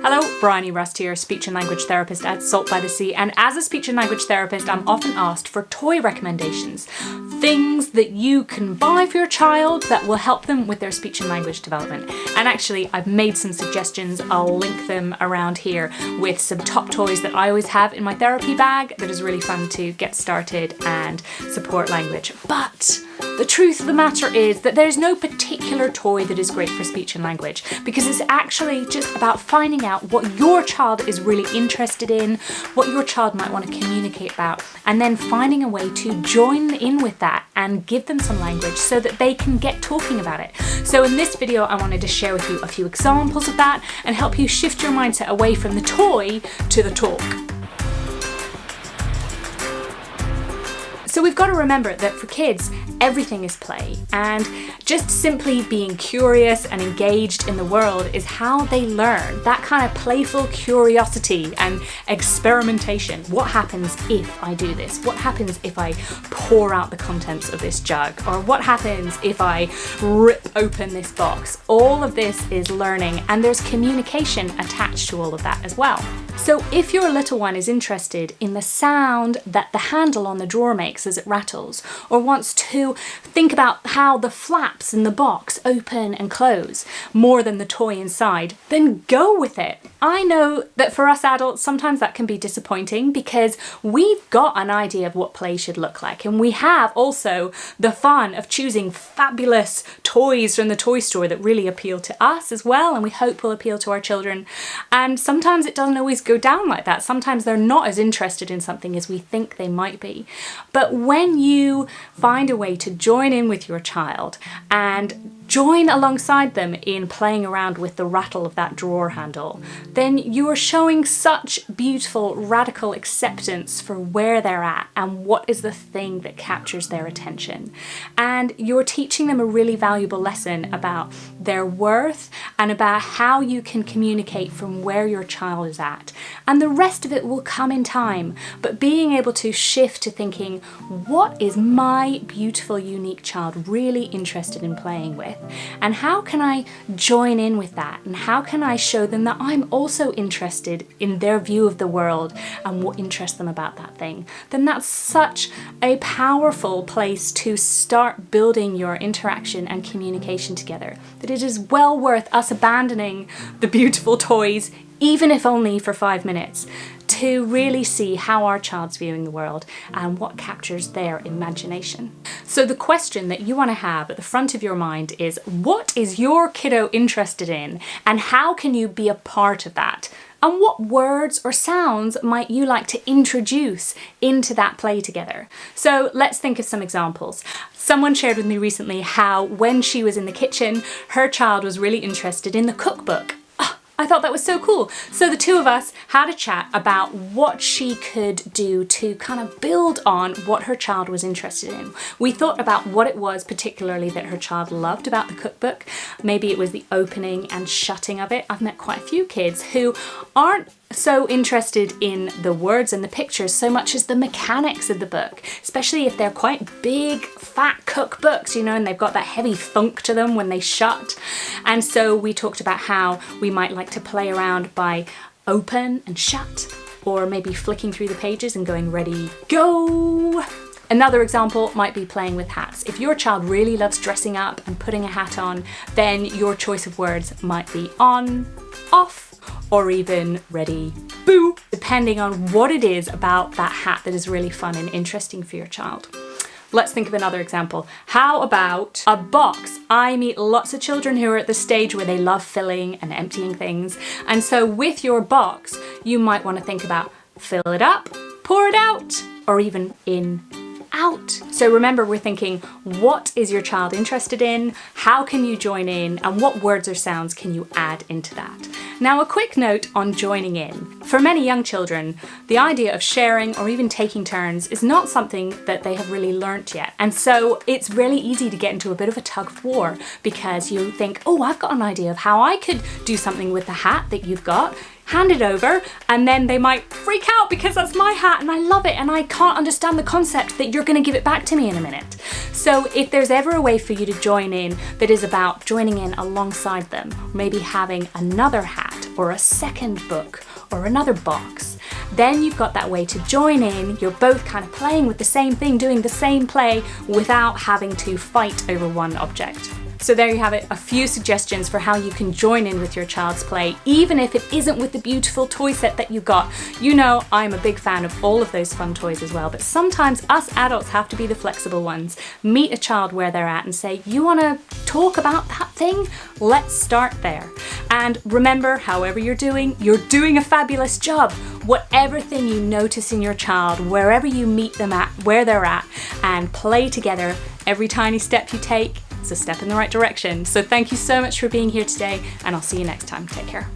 Hello, Bryony Rust here, speech and language therapist at Salt by the Sea, and as a speech and language therapist, I'm often asked for toy recommendations. Things that you can buy for your child that will help them with their speech and language development. And actually, I've made some suggestions. I'll link them around here with some top toys that I always have in my therapy bag that is really fun to get started and support language. But the truth of the matter is that there's no particular toy that is great for speech and language, because it's actually just about finding out what your child is really interested in, what your child might want to communicate about, and then finding a way to join in with that and give them some language so that they can get talking about it. So in this video, I wanted to share with you a few examples of that and help you shift your mindset away from the toy to the talk. So we've got to remember that for kids, everything is play, and just simply being curious and engaged in the world is how they learn. That kind of playful curiosity and experimentation. What happens if I do this? What happens if I pour out the contents of this jug? Or what happens if I rip open this box? All of this is learning, and there's communication attached to all of that as well. So if your little one is interested in the sound that the handle on the drawer makes as it rattles, or wants to think about how the flaps in the box open and close more than the toy inside, then go with it. I know that for us adults, sometimes that can be disappointing because we've got an idea of what play should look like, and we have also the fun of choosing fabulous toys from the toy store that really appeal to us as well, and we hope will appeal to our children. And sometimes it doesn't always go down like that. Sometimes they're not as interested in something as we think they might be. But when you find a way to join in with your child and join alongside them in playing around with the rattle of that drawer handle, then you are showing such beautiful, radical acceptance for where they're at and what is the thing that captures their attention. And you're teaching them a really valuable lesson about their worth and about how you can communicate from where your child is at. And the rest of it will come in time, but being able to shift to thinking, what is my beautiful, unique child really interested in playing with? And how can I join in with that? And how can I show them that I'm also interested in their view of the world and what interests them about that thing? Then that's such a powerful place to start building your interaction and communication together, that it is well worth us abandoning the beautiful toys, even if only for 5 minutes, to really see how our child's viewing the world and what captures their imagination. So the question that you want to have at the front of your mind is, what is your kiddo interested in, and how can you be a part of that? And what words or sounds might you like to introduce into that play together? So let's think of some examples. Someone shared with me recently how when she was in the kitchen, her child was really interested in the cookbook. I thought that was so cool. So the two of us had a chat about what she could do to kind of build on what her child was interested in. We thought about what it was particularly that her child loved about the cookbook. Maybe it was the opening and shutting of it. I've met quite a few kids who aren't so interested in the words and the pictures so much as the mechanics of the book, especially if they're quite big, fat cookbooks, you know, and they've got that heavy thunk to them when they shut. And so we talked about how we might like to play around by open and shut, or maybe flicking through the pages and going ready, go. Another example might be playing with hats. If your child really loves dressing up and putting a hat on, then your choice of words might be on, off, or even ready, boo, depending on what it is about that hat that is really fun and interesting for your child. Let's think of another example. How about a box? I meet lots of children who are at the stage where they love filling and emptying things. And so with your box, you might want to think about fill it up, pour it out, or even in, out. So remember, we're thinking, what is your child interested in? How can you join in? And what words or sounds can you add into that? Now, a quick note on joining in. For many young children, the idea of sharing or even taking turns is not something that they have really learnt yet. And so it's really easy to get into a bit of a tug of war because you think, oh, I've got an idea of how I could do something with the hat that you've got. hand it over, and then they might freak out because that's my hat and I love it and I can't understand the concept that you're going to give it back to me in a minute. So if there's ever a way for you to join in that is about joining in alongside them, maybe having another hat or a second book or another box, then you've got that way to join in. You're both kind of playing with the same thing, doing the same play without having to fight over one object. So there you have it, a few suggestions for how you can join in with your child's play, even if it isn't with the beautiful toy set that you got. You know, I'm a big fan of all of those fun toys as well, but sometimes us adults have to be the flexible ones. Meet a child where they're at and say, you want to talk about that thing? Let's start there. And remember, however you're doing a fabulous job. Whatever thing you notice in your child, wherever you meet them at, where they're at, and play together, every tiny step you take, it's a step in the right direction. So thank you so much for being here today, and I'll see you next time. Take care.